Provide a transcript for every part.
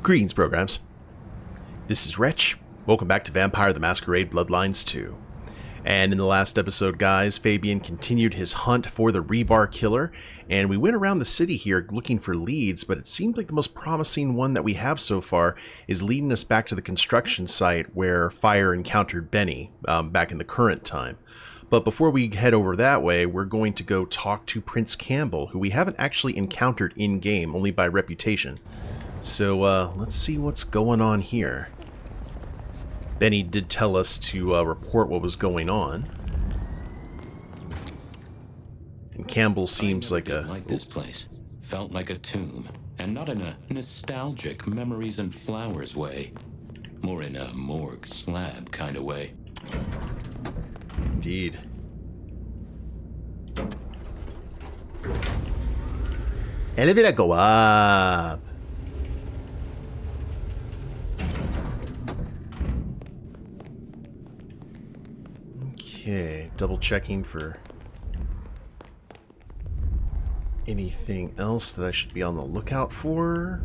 Greetings, programs. This is Wretch. Welcome back to Vampire the Masquerade Bloodlines 2. And in the last episode, guys, Fabien continued his hunt for the rebar killer, and we went around the city here looking for leads, but it seemed like the most promising one that we have so far is leading us back to the construction site where Fire encountered Benny back in the current time. But before we head over that way, we're going to go talk to Prince Campbell, who we haven't actually encountered in-game, only by reputation. So let's see what's going on here. Benny did tell us to report what was going on. And Campbell seems like a... like this place. Felt like a tomb. And not in a nostalgic memories and flowers way. More in a morgue slab kind of way. Indeed. Elevator go up. Okay, double checking for anything else that I should be on the lookout for.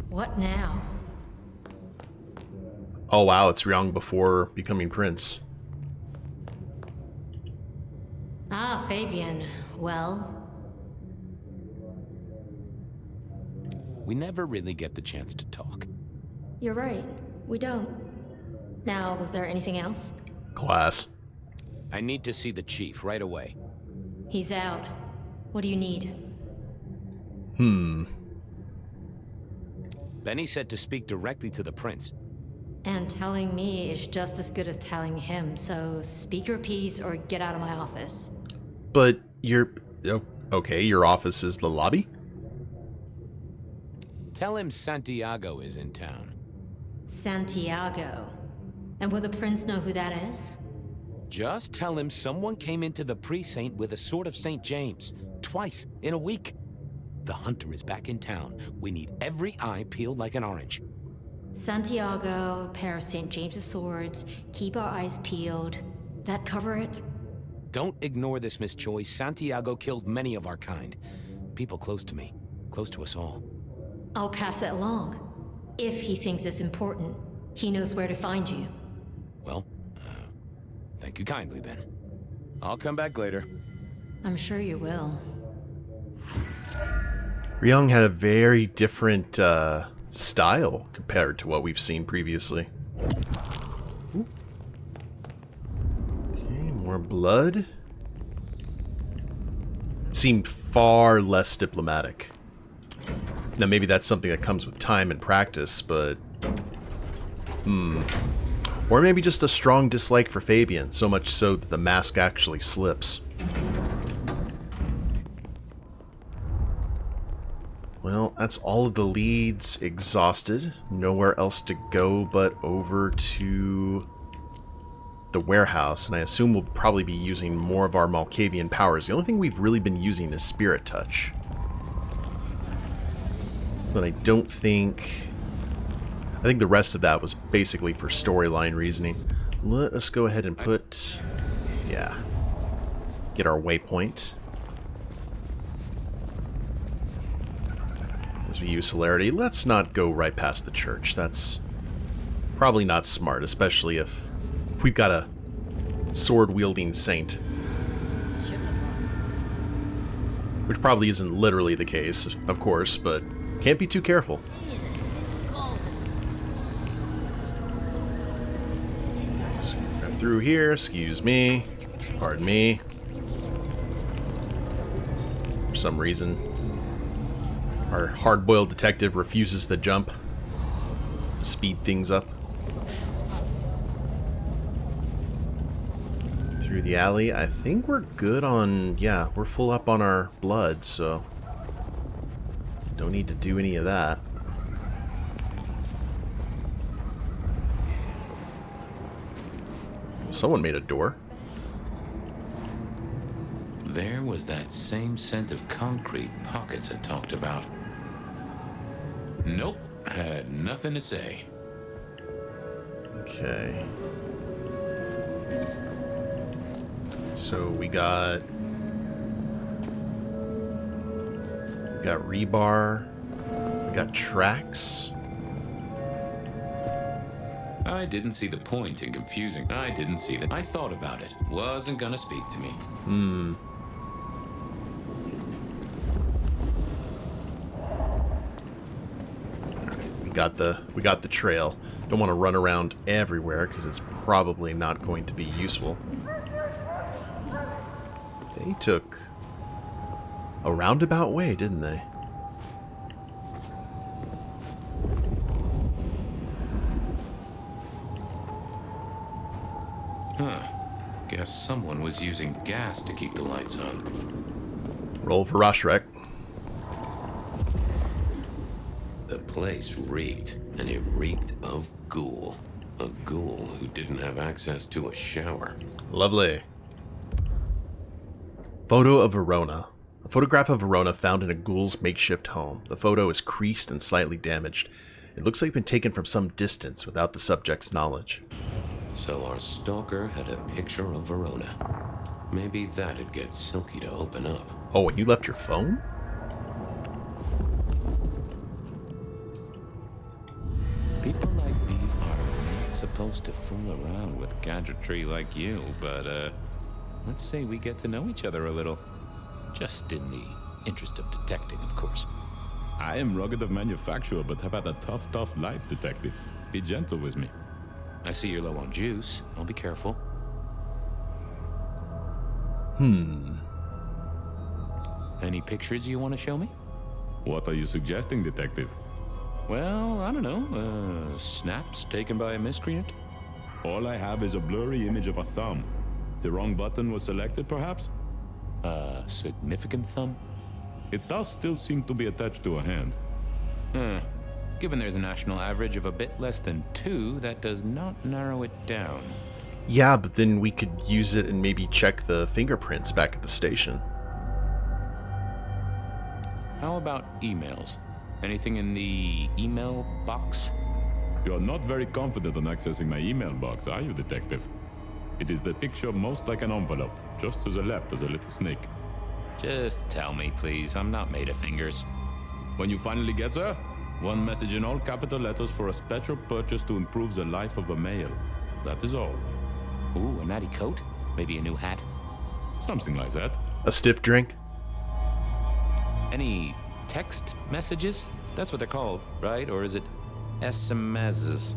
What now? Oh wow, it's Ryong before becoming prince. Ah, Fabien. Well, we never really get the chance to talk. you're right. We don't. Now, was there anything else? Class. I need to see the chief right away. He's out. What do you need? Benny said to speak directly to the prince. And telling me is just as good as telling him, so speak your piece or get out of my office. But okay, your office is the lobby? Tell him Santiago is in town. Santiago. And will the prince know who that is? Just tell him someone came into the precinct with a sword of St. James. Twice in a week. The hunter is back in town. We need every eye peeled like an orange. Santiago, pair of St. James's swords, keep our eyes peeled. That cover it? Don't ignore this, Miss Choi. Santiago killed many of our kind. People close to me. Close to us all. I'll pass it along. If he thinks it's important, he knows where to find you. Well, thank you kindly then. I'll come back later. I'm sure you will. Ryong had a very different style compared to what we've seen previously. Ooh. Okay, more blood. Seemed far less diplomatic. Now maybe that's something that comes with time and practice, but... Or maybe just a strong dislike for Fabien, so much so that the mask actually slips. Well, that's all of the leads exhausted. Nowhere else to go but over to the warehouse, and I assume we'll probably be using more of our Malkavian powers. The only thing we've really been using is Spirit Touch. But I don't think... I think the rest of that was basically for storyline reasoning. Let us go ahead and put... yeah. Get our waypoint. As we use celerity, let's not go right past the church. That's probably not smart, especially if we've got a sword-wielding saint. Which probably isn't literally the case, of course, but can't be too careful. Let's grab through here, excuse me, pardon me. For some reason, our hard-boiled detective refuses to jump to speed things up. Through the alley, I think we're good on, yeah, we're full up on our blood, so don't need to do any of that. Someone made a door. There was that same scent of concrete Pockets had talked about. Nope, had nothing to say. Okay. So we got Got rebar. Got tracks. I didn't see the point in confusing. I didn't see that. I thought about it. Wasn't gonna speak to me. We got the trail. Don't want to run around everywhere because it's probably not going to be useful. They took a roundabout way, didn't they? Huh. Guess someone was using gas to keep the lights on. Roll for Roshrek. The place reeked, and it reeked of ghoul. A ghoul who didn't have access to a shower. Lovely. Photo of Verona. A photograph of Verona found in a ghoul's makeshift home. The photo is creased and slightly damaged. It looks like it's been taken from some distance without the subject's knowledge. So our stalker had a picture of Verona. Maybe that'd get Silky to open up. Oh, and you left your phone? People like me are not supposed to fool around with gadgetry like you, but, let's say we get to know each other a little. Just in the interest of detecting, of course. I am rugged of manufacture, but have had a tough life, detective. Be gentle with me. I see you're low on juice. I'll be careful. Any pictures you want to show me? What are you suggesting, detective? Well, I don't know. Snaps taken by a miscreant? All I have is a blurry image of a thumb. The wrong button was selected, perhaps? Significant thumb? It does still seem to be attached to a hand. Given there's a national average of a bit less than 2, that does not narrow it down. Yeah, but then we could use it and maybe check the fingerprints back at the station. How about emails? Anything in the email box? You are not very confident on accessing my email box, are you, detective? It is the picture most like an envelope. Just to the left is a little snake. Just tell me, please. I'm not made of fingers. When you finally get there, one message in all capital letters for a special purchase to improve the life of a male. That is all. Ooh, a natty coat? Maybe a new hat? Something like that. A stiff drink? Any text messages? That's what they're called, right? Or is it SMSs?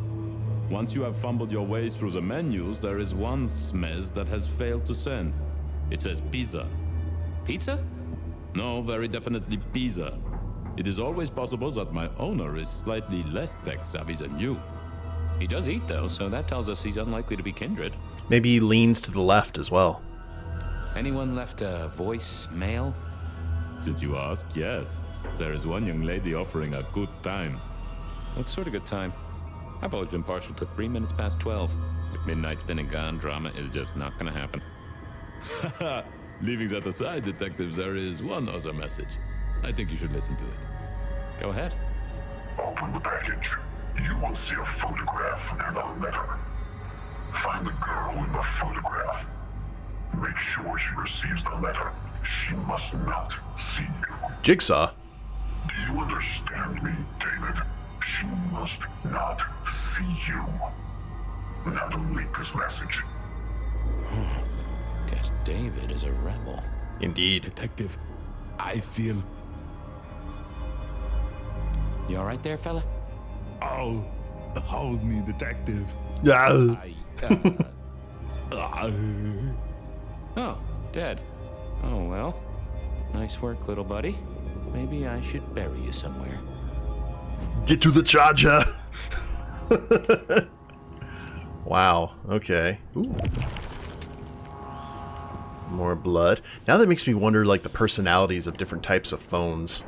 Once you have fumbled your way through the menus, there is one smez that has failed to send. It says pizza. Pizza? No, very definitely pizza. It is always possible that my owner is slightly less tech-savvy than you. He does eat, though, so that tells us he's unlikely to be kindred. Maybe he leans to the left as well. Anyone left a voicemail? Since you ask, yes. There is one young lady offering a good time. What sort of good time? I've always been partial to 3 minutes past 12. If midnight's been and gone, drama is just not gonna happen. Leaving that aside, detectives, there is one other message. I think you should listen to it. Go ahead. Open the package. You will see a photograph and a letter. Find the girl in the photograph. Make sure she receives the letter. She must not see you. Jigsaw? Do you understand me, David? She must not see you. Now delete this message. Guess David is a rebel. Indeed. Detective, I feel... You alright there, fella? Oh, hold me, detective. Yeah. Oh, dead. Oh, well. Nice work, little buddy. Maybe I should bury you somewhere. Get to the charger. Wow. Okay. Ooh. More blood. Now that makes me wonder, like, the personalities of different types of phones.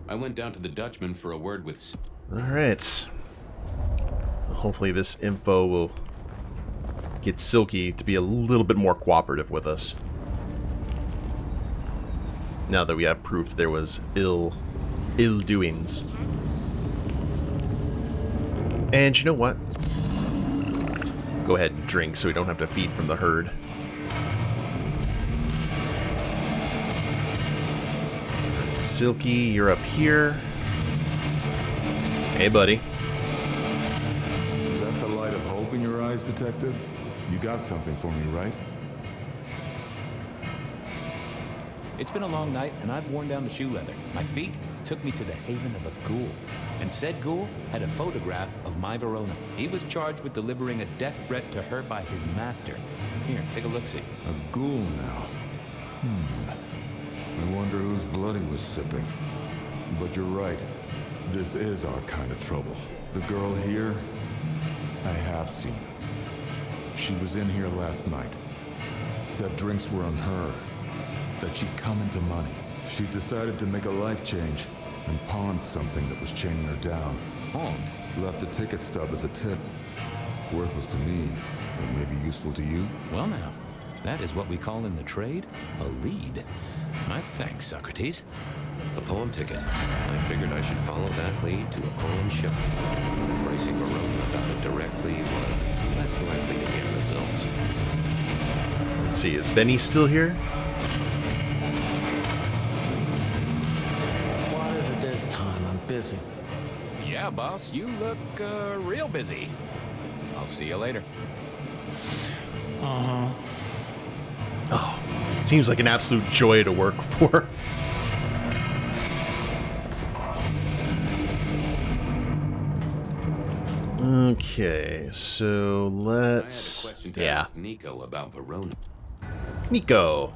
I went down to the Dutchman for a word with... Alright. Hopefully this info will get Silky to be a little bit more cooperative with us. Now that we have proof there was ill doings. And you know what? Go ahead and drink so we don't have to feed from the herd. Silky, you're up here. Hey, buddy. Is that the light of hope in your eyes, Detective? You got something for me, right? It's been a long night, and I've worn down the shoe leather. My feet took me to the haven of a ghoul. And said ghoul had a photograph of my Verona. He was charged with delivering a death threat to her by his master. Here, take a look-see. A ghoul now. I wonder whose blood he was sipping. But you're right. This is our kind of trouble. The girl here, I have seen. She was in here last night. Said drinks were on her. That she'd come into money. She decided to make a life change and pawned something that was chaining her down. Pawned? Left a ticket stub as a tip. Worthless to me, but maybe useful to you. Well now, that is what we call in the trade a lead. My thanks, Socrates. A pawn ticket. I figured I should follow that lead to a pawn shop. Bracing Verona about it directly was less likely to get results. Let's see, is Benny still here? What is it this time? I'm busy. Yeah, boss, you look real busy. I'll see you later. Uh-huh. Oh, seems like an absolute joy to work for. Okay, so let's... I had a question to Yeah, ask Nico about Verona. Nico.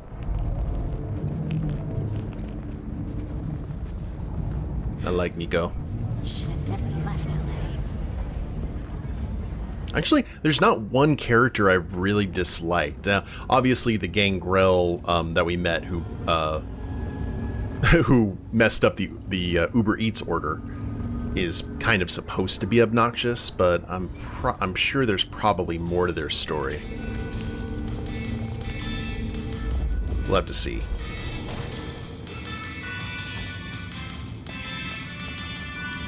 I like Nico. Should have never left LA. Actually, there's not one character I've really disliked. Now, obviously, the Gangrel that we met, who who messed up the Uber Eats order, is kind of supposed to be obnoxious, but I'm sure there's probably more to their story. We'll have to see.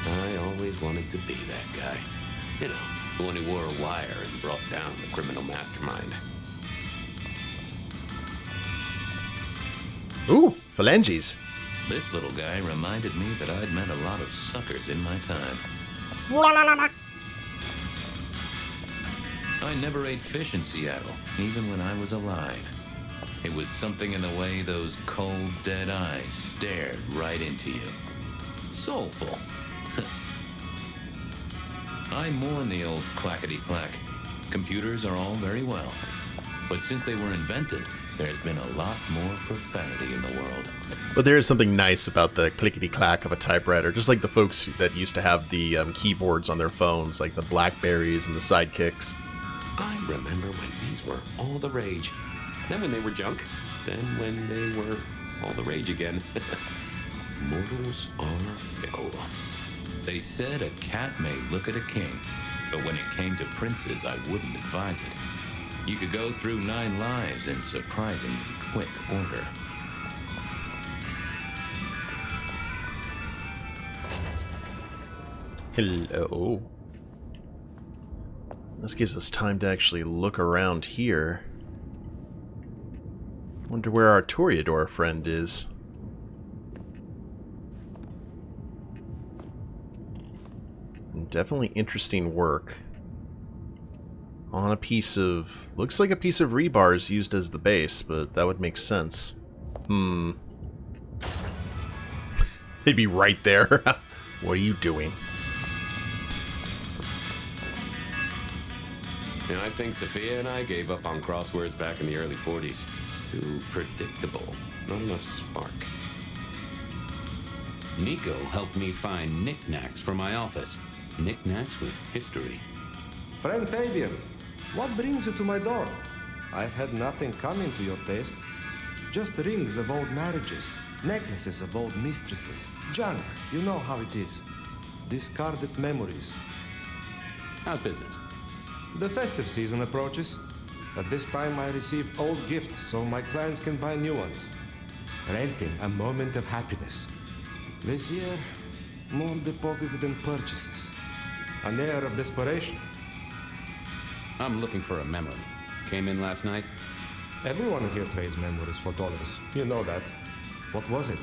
I always wanted to be that guy. You know, the one who wore a wire and brought down the criminal mastermind. Ooh, phalanges. This little guy reminded me that I'd met a lot of suckers in my time. I never ate fish in Seattle, even when I was alive. It was something in the way those cold, dead eyes stared right into you. Soulful. I mourn the old clackety-clack. Computers are all very well. But since they were invented, there's been a lot more profanity in the world. But there is something nice about the clickety-clack of a typewriter, just like the folks that used to have the keyboards on their phones, like the Blackberries and the Sidekicks. I remember when these were all the rage. Then when they were junk. Then when they were all the rage again. Mortals are fickle. They said a cat may look at a king, but when it came to princes, I wouldn't advise it. You could go through 9 lives in surprisingly quick order. Hello. This gives us time to actually look around here. Wonder where our Toreador friend is. Definitely interesting work. On a piece of... looks like a piece of rebar is used as the base, but that would make sense. They'd be right there. What are you doing? You know, I think Sophia and I gave up on crosswords back in the early 40s. Too predictable. Not enough spark. Nico helped me find knickknacks for my office. Knickknacks with history. Friend Fabien, what brings you to my door? I've had nothing coming to your taste. Just rings of old marriages, necklaces of old mistresses, junk, you know how it is. Discarded memories. How's business? The festive season approaches. At this time I receive old gifts so my clients can buy new ones. Renting a moment of happiness. This year, more deposits than purchases. An air of desperation. I'm looking for a memory. Came in last night? Everyone here trades memories for dollars. You know that. What was it?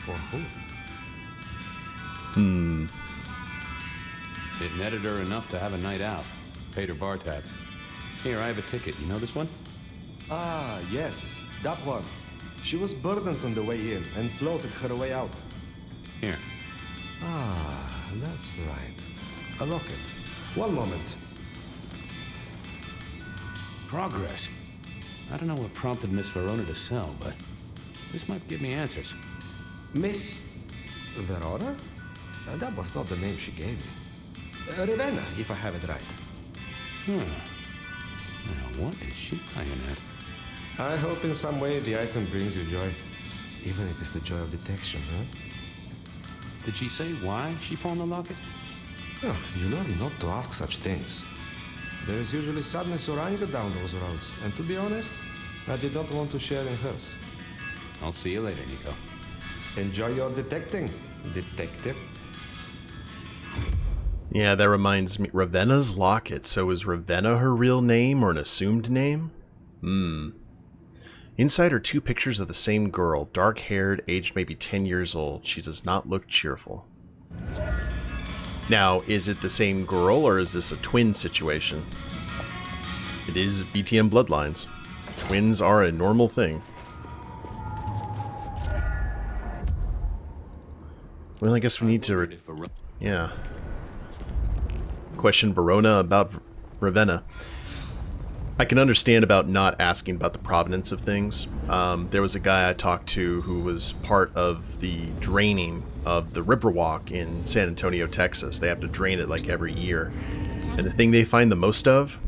Or who? It netted her enough to have a night out. Paid her bar tab. Here, I have a ticket. You know this one? Ah, yes, that one. She was burdened on the way in and floated her way out. Here. Ah, that's right. A locket. One moment. Progress. I don't know what prompted Miss Verona to sell, but this might give me answers. Miss Verona? That was not the name she gave me. Ravenna, if I have it right. Now, what is she playing at? I hope in some way the item brings you joy. Even if it's the joy of detection, huh? Did she say why she pawned the locket? Oh, you learn not to ask such things. There is usually sadness or anger down those roads, and to be honest, I did not want to share in hers. I'll see you later, Nico. Enjoy your detecting, detective. Yeah, that reminds me. Ravenna's locket. So is Ravenna her real name or an assumed name? Inside are 2 pictures of the same girl, dark-haired, aged maybe 10 years old. She does not look cheerful. Now, is it the same girl or is this a twin situation? It is VTM Bloodlines. Twins are a normal thing. Well, I guess we need to... Yeah. Question Verona about Ravenna. I can understand about not asking about the provenance of things. There was a guy I talked to who was part of the draining of the Riverwalk in San Antonio, Texas. They have to drain it like every year. And the thing they find the most of,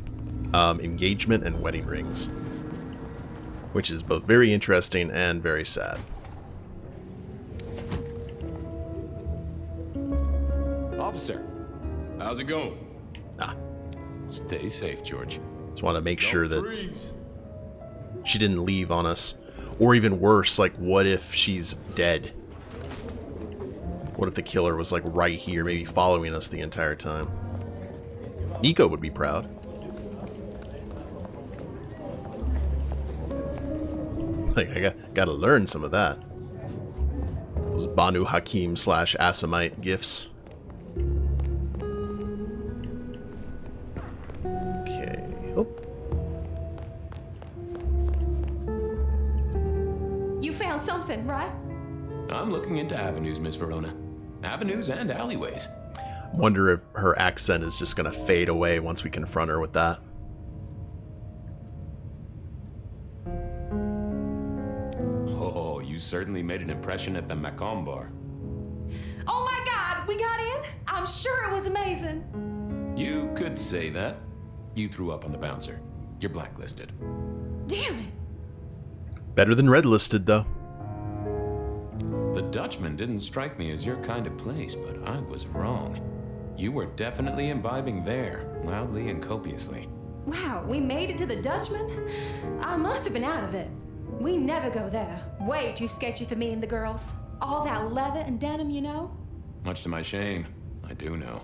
engagement and wedding rings. Which is both very interesting and very sad. Officer, how's it going? Stay safe, George. Just want to make sure that she didn't leave on us. Or even worse, like, what if she's dead? What if the killer was, like, right here, maybe following us the entire time? Nico would be proud. Like, I gotta learn some of that. Those Banu Hakim / Asamite gifts. Okay. Oh. You found something, right? I'm looking into avenues, Miss Verona. Avenues and alleyways. Wonder if her accent is just gonna fade away once we confront her with that. Oh, you certainly made an impression at the Macomb bar. Oh my God, we got in? I'm sure it was amazing. You could say that. You threw up on the bouncer. You're blacklisted. Damn it. Better than red listed, though. The Dutchman didn't strike me as your kind of place, but I was wrong. You were definitely imbibing there, loudly and copiously. Wow, we made it to the Dutchman? I must have been out of it. We never go there. Way too sketchy for me and the girls. All that leather and denim, you know? Much to my shame, I do know.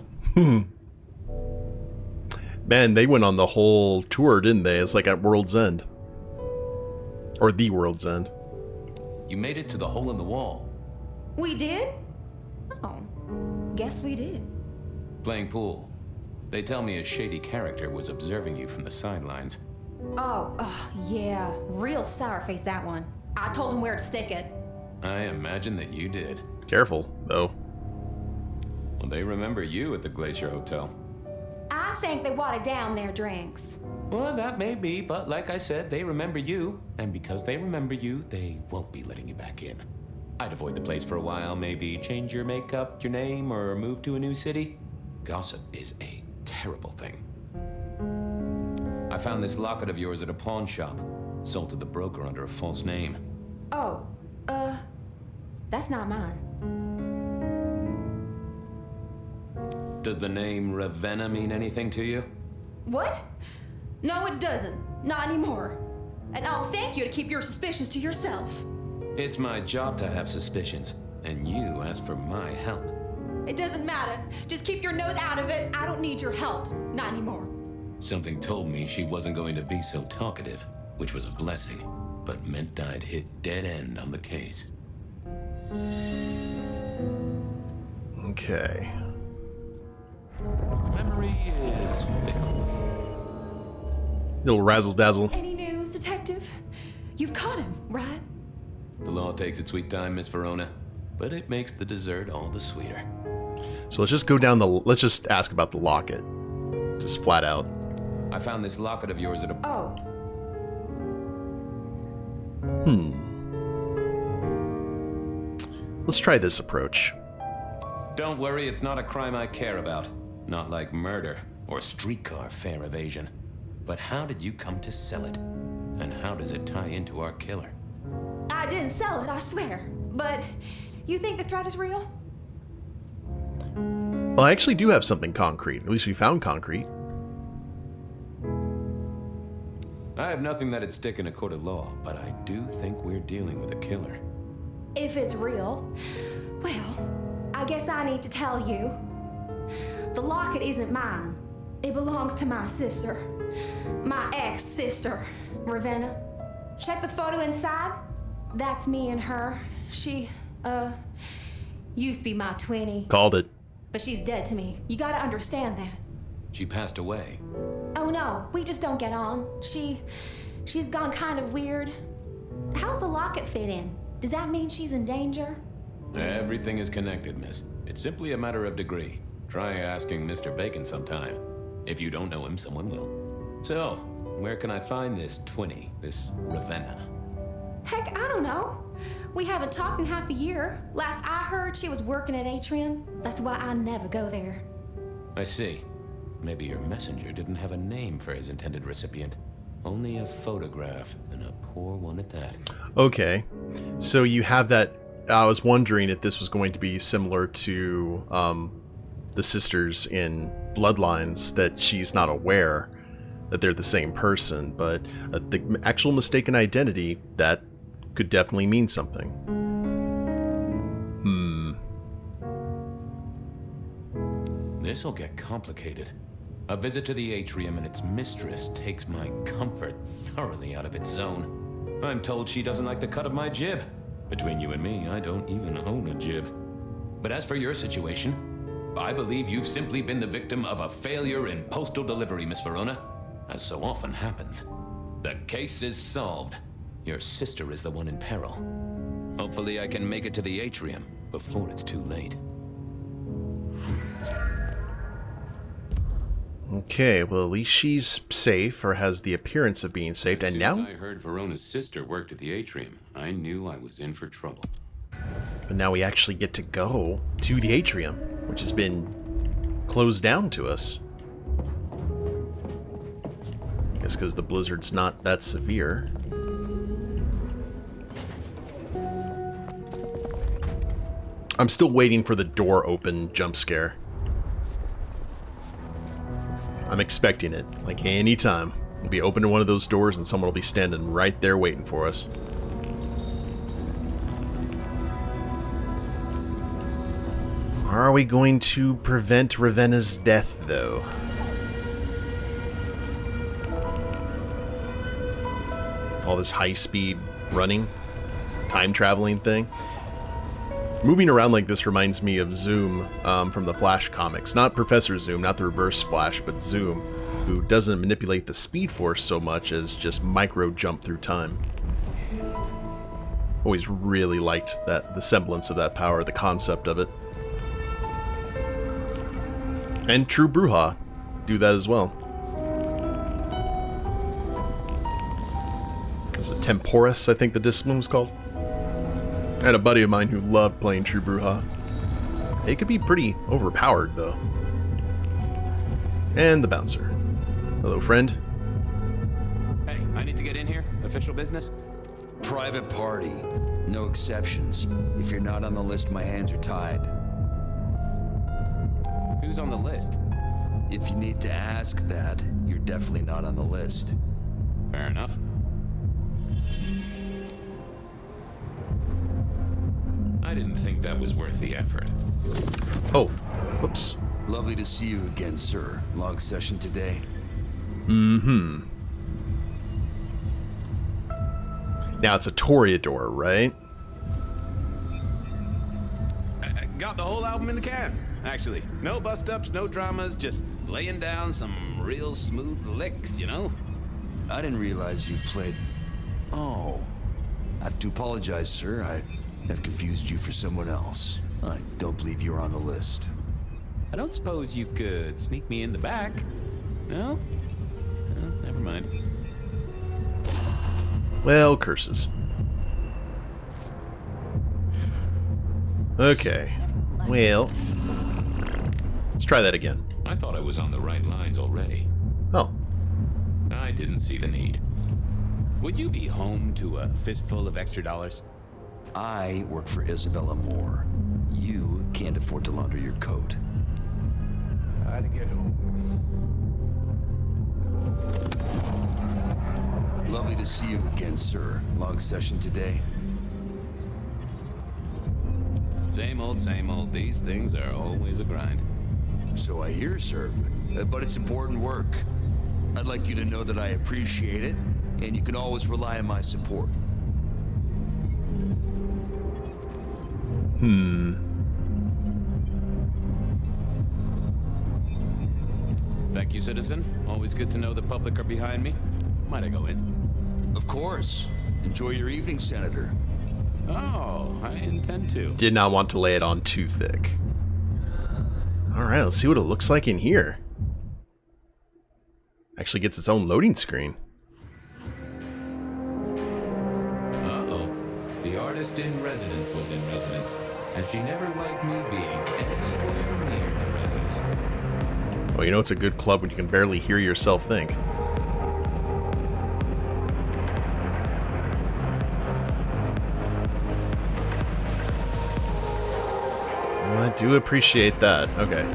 Man, they went on the whole tour, didn't they? It's like at World's End. Or the World's End. You made it to the hole in the wall. We did? Oh, guess we did. Playing pool. They tell me a shady character was observing you from the sidelines. Oh, yeah. Real sour face, that one. I told him where to stick it. I imagine that you did. Careful, though. Well, they remember you at the Glacier Hotel. I think they watered down their drinks. Well, that may be, but like I said, they remember you. And because they remember you, they won't be letting you back in. I'd avoid the place for a while, maybe change your makeup, your name, or move to a new city. Gossip is a terrible thing. I found this locket of yours at a pawn shop. Sold to the broker under a false name. Oh, that's not mine. Does the name Ravenna mean anything to you? What? No, it doesn't. Not anymore. And I'll thank you to keep your suspicions to yourself. It's my job to have suspicions, and you ask for my help. It doesn't matter. Just keep your nose out of it. I don't need your help. Not anymore. Something told me she wasn't going to be so talkative, which was a blessing, but meant I'd hit dead end on the case. Okay. Memory is fickle. Little razzle-dazzle. Any news, Detective? You've caught him, right? The law takes its sweet time, Miss Verona, but it makes the dessert all the sweeter. So let's just go down the... Let's just ask about the locket. Just flat out. I found this locket of yours at a... Oh, Let's try this approach. Don't worry, it's not a crime I care about. Not like murder or streetcar fare evasion. But how did you come to sell it? And how does it tie into our killer? I didn't sell it, I swear. But you think the threat is real? Well, I actually do have something concrete. At least we found concrete. I have nothing that'd stick in a court of law, but I do think we're dealing with a killer. If it's real, well, I guess I need to tell you. The locket isn't mine. It belongs to my sister. My ex-sister, Ravenna. Check the photo inside. That's me and her. She, used to be my twinnie. Called it. But she's dead to me. You gotta understand that. She passed away. Oh no, we just don't get on. She's gone kind of weird. How's the locket fit in? Does that mean she's in danger? Everything is connected, miss. It's simply a matter of degree. Try asking Mr. Bacon sometime. If you don't know him, someone will. So, where can I find this twinnie, this Ravenna? Heck, I don't know. We haven't talked in half a year. Last I heard, she was working at Atrium. That's why I never go there. I see. Maybe your messenger didn't have a name for his intended recipient. Only a photograph, and a poor one at that. Okay. So you have that... I was wondering if this was going to be similar to the sisters in Bloodlines, that she's not aware that they're the same person, but the actual mistaken identity, that could definitely mean something. This'll get complicated. A visit to the atrium and its mistress takes my comfort thoroughly out of its zone. I'm told she doesn't like the cut of my jib. Between you and me, I don't even own a jib. But as for your situation, I believe you've simply been the victim of a failure in postal delivery, Miss Verona. As so often happens. The case is solved. Your sister is the one in peril. Hopefully I can make it to the atrium before it's too late. Okay, well, at least she's safe, or has the appearance of being safe, and now... I heard Verona's sister worked at the atrium. I knew I was in for trouble. But now we actually get to go to the atrium, which has been closed down to us. I guess because the blizzard's not that severe. I'm still waiting for the door open jump scare. I'm expecting it, like any time. We'll be opening one of those doors and someone will be standing right there waiting for us. Are we going to prevent Ravenna's death, though? All this high-speed running, time-traveling thing. Moving around like this reminds me of Zoom from the Flash comics. Not Professor Zoom, not the Reverse Flash, but Zoom, who doesn't manipulate the Speed Force so much as just micro-jump through time. Always really liked the semblance of that power, the concept of it. And True Bruja do that as well. Is it Temporis, I think the discipline was called? I had a buddy of mine who loved playing True Bruja. It could be pretty overpowered, though. And the bouncer. Hello, friend. Hey, I need to get in here. Official business? Private party. No exceptions. If you're not on the list, my hands are tied. Who's on the list? If you need to ask that, you're definitely not on the list. Fair enough. I didn't think that was worth the effort. Oh, whoops. Lovely to see you again, sir. Long session today. Mm-hmm. Now it's a Toreador, right? got the whole album in the can. Actually, no bust-ups, no dramas, just laying down some real smooth licks, you know? I didn't realize you played... Oh. I have to apologize, sir. I have confused you for someone else. I don't believe you're on the list. I don't suppose you could sneak me in the back? No? No, never mind. Well, curses. Okay. Well, let's try that again. I thought I was on the right lines already. Oh. I didn't see the need. Would you be home to a fistful of extra dollars? I work for Isabella Moore. You can't afford to launder your coat. How to get home? Lovely to see you again, sir. Long session today. Same old, same old. These things are always a grind. So I hear, sir. But it's important work. I'd like you to know that I appreciate it, and you can always rely on my support. Thank you, citizen. Always good to know the public are behind me. Might I go in? Of course. Enjoy your evening, Senator. Oh, I intend to. Did not want to lay it on too thick. Alright, let's see what it looks like in here. Actually gets its own loading screen. Uh-oh. The artist in residence was in residence, and she never liked me being anywhere near the residence. Oh, you know it's a good club when you can barely hear yourself think. Well, I do appreciate that. Okay.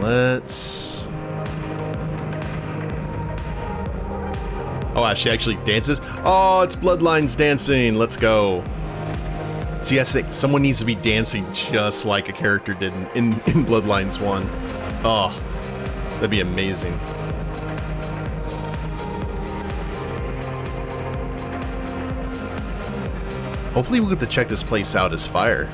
Let's... Oh, she actually dances? Oh, it's Bloodlines dancing. Let's go. See, that's the thing. Someone needs to be dancing just like a character did in Bloodlines 1. Oh, that'd be amazing. Hopefully we'll get to check this place out as fire.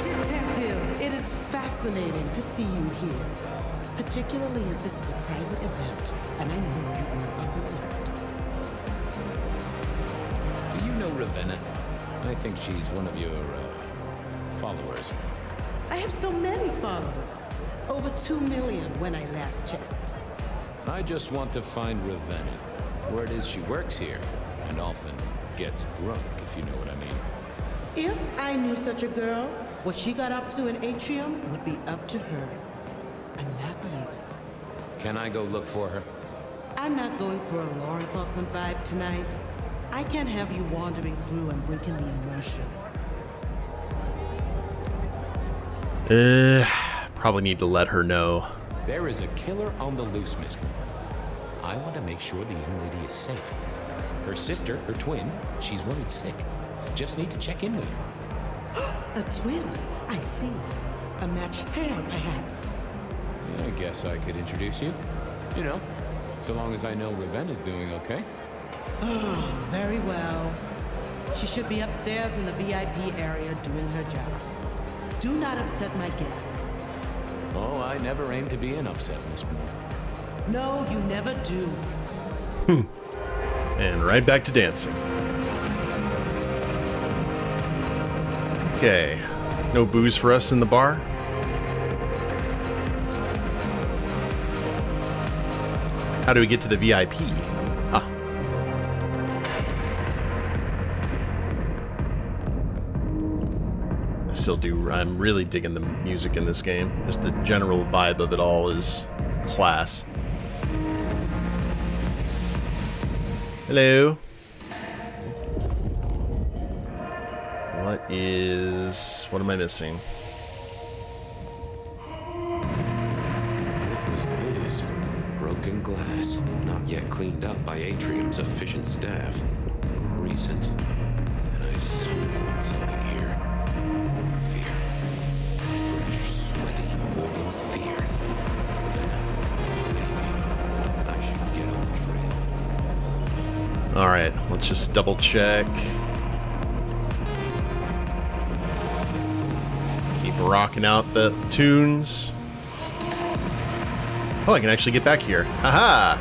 Detective, it is fascinating to see you here. Particularly as this is a private event, and I know you are on the list. Do you know Ravenna? I think she's one of your, followers. I have so many followers. Over 2 million when I last checked. I just want to find Ravenna. Word is she works here, and often gets drunk, if you know what I mean. If I knew such a girl, what she got up to in Atrium would be up to her. And not you. Can I go look for her? I'm not going for a law enforcement vibe tonight. I can't have you wandering through and breaking the immersion. Probably need to let her know. There is a killer on the loose, Miss Moore. I want to make sure the young lady is safe. Her sister, her twin, she's worried sick. Just need to check in with her. A twin? I see. A matched pair, perhaps. I guess I could introduce you. You know, so long as I know Ravenna's doing okay. Oh, very well. She should be upstairs in the VIP area doing her job. Do not upset my guests. Oh, I never aim to be an upset, Miss Moore. No, you never do. And right back to dancing. Okay. No booze for us in the bar? How do we get to the VIP? Ah. I still do. I'm really digging the music in this game. Just the general vibe of it all is class. Hello. What am I missing? What was this? Broken glass, not yet cleaned up by Atrium's efficient staff. Recent. And I smelled something here. Fear. Fresh, sweaty, mortal fear. Maybe I should get on the trail. Alright, let's just double check. Keep rocking out the tunes. Oh, I can actually get back here. Haha!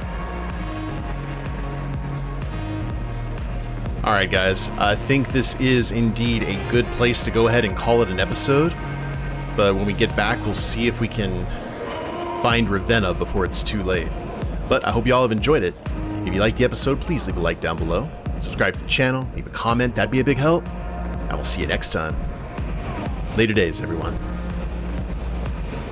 Alright guys, I think this is indeed a good place to go ahead and call it an episode. But when we get back, we'll see if we can find Ravenna before it's too late. But I hope you all have enjoyed it. If you liked the episode, please leave a like down below. Subscribe to the channel, leave a comment, that'd be a big help. I will see you next time. Later days, everyone.